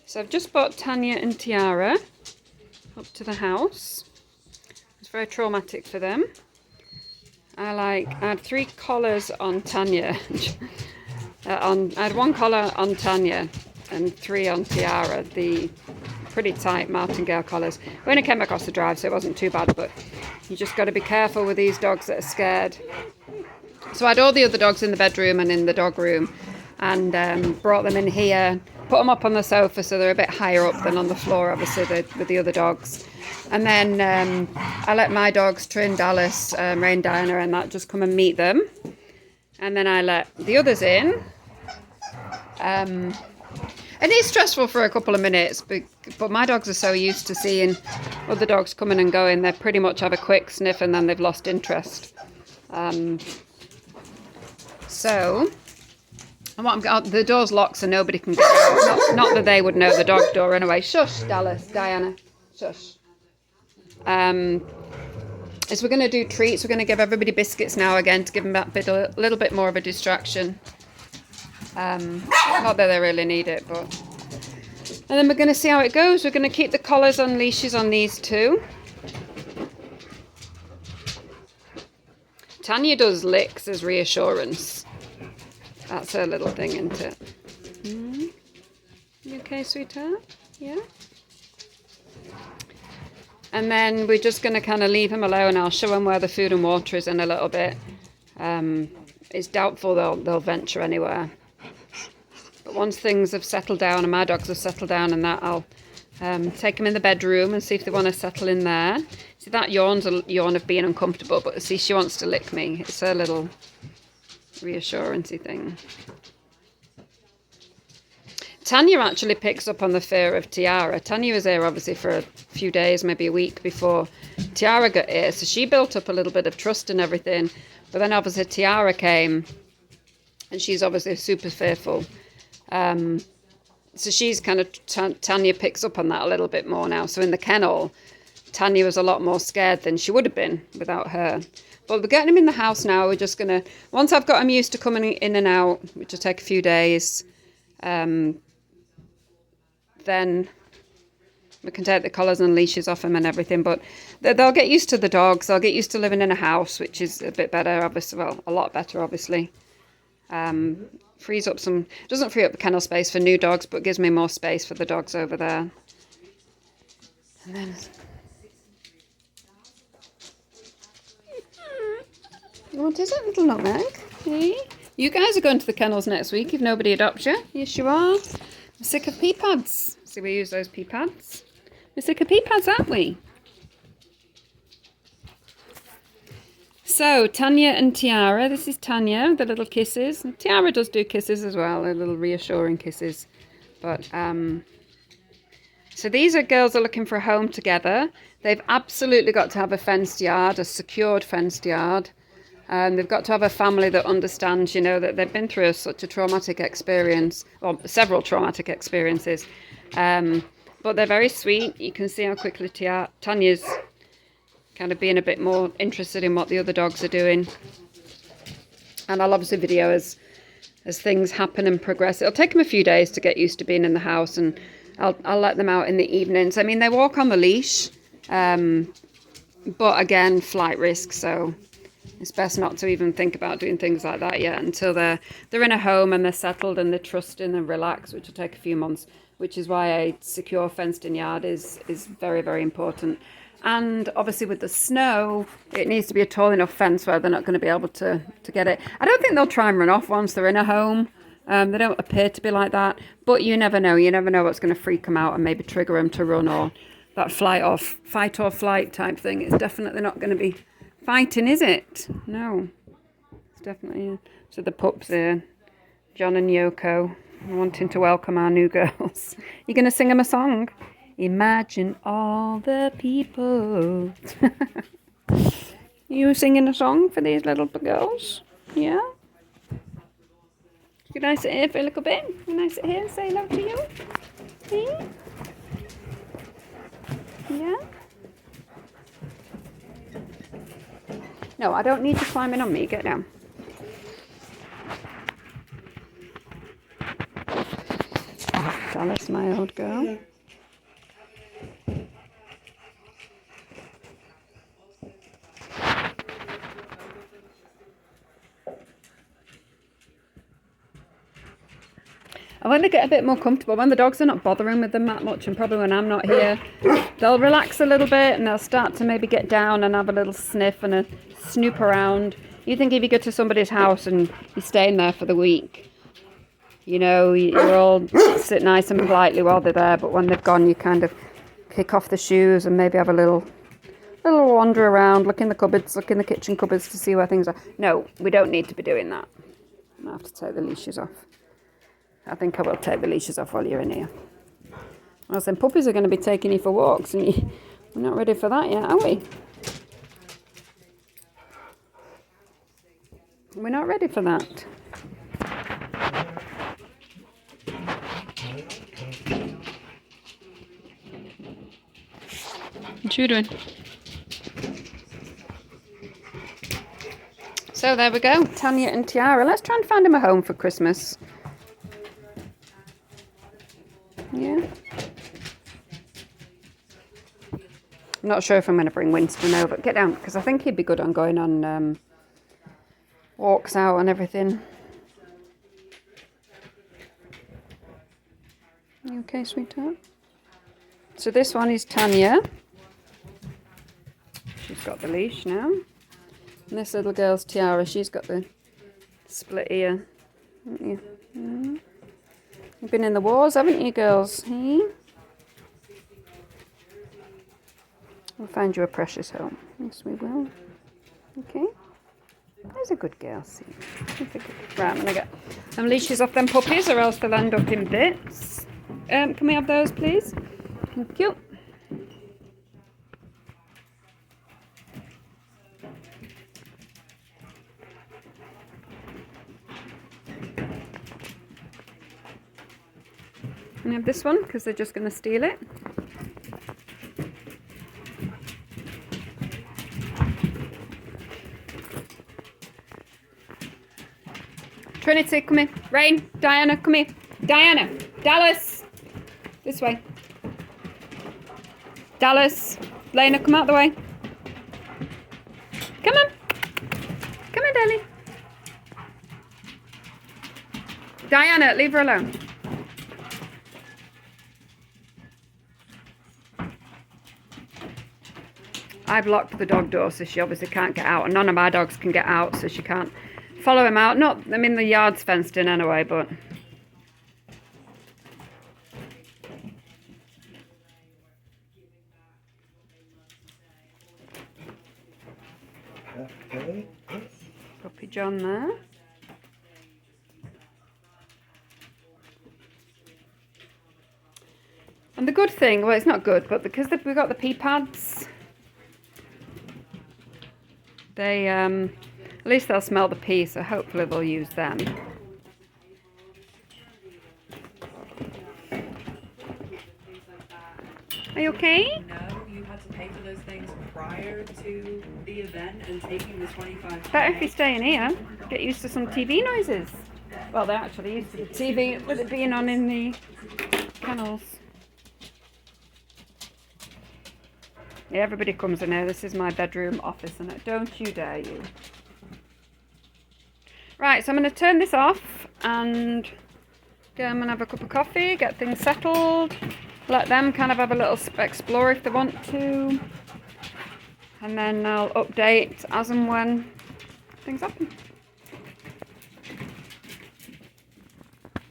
So I've just brought Tania and Tiara up to the house. It's very traumatic for them. I had 3 collars on Tania. I had 1 collar on Tania and 3 on Tiara, the pretty tight martingale collars. We only came across the drive, so it wasn't too bad, but you just got to be careful with these dogs that are scared. So I had all the other dogs in the bedroom and in the dog room, and brought them in here, put them up on the sofa so they're a bit higher up than on the floor, obviously, with the other dogs. And then I let my dogs, Trin, Dallas, Rain, Diana, and that, just come and meet them. And then I let the others in. And it's stressful for a couple of minutes, but my dogs are so used to seeing other dogs coming and going, they pretty much have a quick sniff and then they've lost interest. So, the door's locked so nobody can get out. Not that they would know the dog door anyway. Shush, Dallas, Diana, shush. Is we're going to do treats. We're going to give everybody biscuits now again to give them a little bit more of a distraction. Not that they really need it, but... And then we're going to see how it goes. We're going to keep the collars on leashes on these 2. Tania does licks as reassurance. That's her little thing, isn't it? You okay, sweetheart? Yeah? And then we're just going to kind of leave them alone. I'll show them where the food and water is in a little bit. It's doubtful they'll venture anywhere. But once things have settled down and my dogs have settled down and that, I'll take them in the bedroom and see if they want to settle in there. See, that yawn's a yawn of being uncomfortable, but see, she wants to lick me. It's her little reassurancy thing. Tania actually picks up on the fear of Tiara. Tania was here obviously for a few days, maybe a week before Tiara got here. So she built up a little bit of trust and everything. But then obviously Tiara came and she's obviously super fearful. So she's kind of, Tania picks up on that a little bit more now. So in the kennel, Tania was a lot more scared than she would have been without her. But we're getting him in the house now. We're just going to, once I've got him used to coming in and out, which will take a few days, then we can take the collars and leashes off them and everything. But they'll get used to the dogs. They'll get used to living in a house, which is a bit better, obviously. Well, a lot better, obviously. Frees up some, doesn't free up the kennel space for new dogs, but gives me more space for the dogs over there. And then... What is it, little nutmeg? Hey? You guys are going to the kennels next week if nobody adopts you. Yes, you are. I'm sick of pee pads. See, we use those pee pads. We're sick of pee pads, aren't we? So, Tania and Tiara. This is Tania, the little kisses. And Tiara does do kisses as well, the little reassuring kisses. But, so these are girls that are looking for a home together. They've absolutely got to have a fenced yard, a secured fenced yard. They've got to have a family that understands, you know, that they've been through such a traumatic experience, or several traumatic experiences. But they're very sweet. You can see how quickly Tanya's kind of being a bit more interested in what the other dogs are doing. And I'll obviously video as things happen and progress. It'll take them a few days to get used to being in the house, and I'll let them out in the evenings. I mean, they walk on the leash, but again, flight risk, so... It's best not to even think about doing things like that yet until they're in a home and they're settled and they're trusting and relaxed, which will take a few months, which is why a secure fenced-in yard is very, very important. And obviously with the snow, it needs to be a tall enough fence where they're not going to be able to get it. I don't think they'll try and run off once they're in a home. They don't appear to be like that, but you never know. You never know what's going to freak them out and maybe trigger them to run, or that fight or flight type thing. It's definitely not going to be fighting, is it? No. It's definitely... So the pups there, John and Yoko, wanting to welcome our new girls. You're going to sing them a song? Imagine all the people. You singing a song for these little girls? Yeah? Can I sit here for a little bit? Can I sit here and say hello to you? See? Yeah? No, I don't need you climbing on me. Get down. Dallas, my old girl. And when they get a bit more comfortable, when the dogs are not bothering with them that much, and probably when I'm not here, they'll relax a little bit and they'll start to maybe get down and have a little sniff and a snoop around. You think if you go to somebody's house and you're staying there for the week, you know, you're all sit nice and politely while they're there, but when they've gone, you kind of kick off the shoes and maybe have a little wander around, look in the cupboards, look in the kitchen cupboards to see where things are. No, we don't need to be doing that. I have to take the leashes off. I think I will take the leashes off while you're in here. Well, then puppies are going to be taking you for walks, and we're not ready for that yet, are we? We're not ready for that. What you doing? So there we go, Tania and Tiara. Let's try and find him a home for Christmas. Yeah. I'm not sure if I'm going to bring Winston over. Get down, because I think he'd be good on going on walks out and everything. You okay, sweetheart? So this one is Tania. She's got the leash now. And this little girl's Tiara. She's got the split ear. Haven't you? Mm. You've been in the wars, haven't you, girls? Hey? We'll find you a precious home. Yes, we will. Okay. There's a good girl, see. Right, I'm going to get some leashes off them puppies or else they'll end up in bits. Can we have those, please? Thank you. And have this one because they're just going to steal it. Trinity, come here. Rain, Diana, come here. Diana, Dallas, this way. Dallas, Lena, come out the way. Come on. Come on, darling. Diana, leave her alone. I've locked the dog door so she obviously can't get out, and none of my dogs can get out, so she can't follow him out. Not, I mean, the yard's fenced in anyway, but Puppy John there. And the good thing, well, it's not good, but because we've got the pee pads, they, at least they'll smell the pee, so hopefully they'll use them. Are you okay? No, you had to pay for those things prior to the event and taking the 25. Better if you stay in here, get used to some TV noises. Well, they're actually used to the TV with it being on in the kennels. Yeah, everybody comes in here. This is my bedroom office, and don't you dare you. Right, so I'm going to turn this off and I'm going to have a cup of coffee, get things settled, let them kind of have a little explore if they want to, and then I'll update as and when things happen.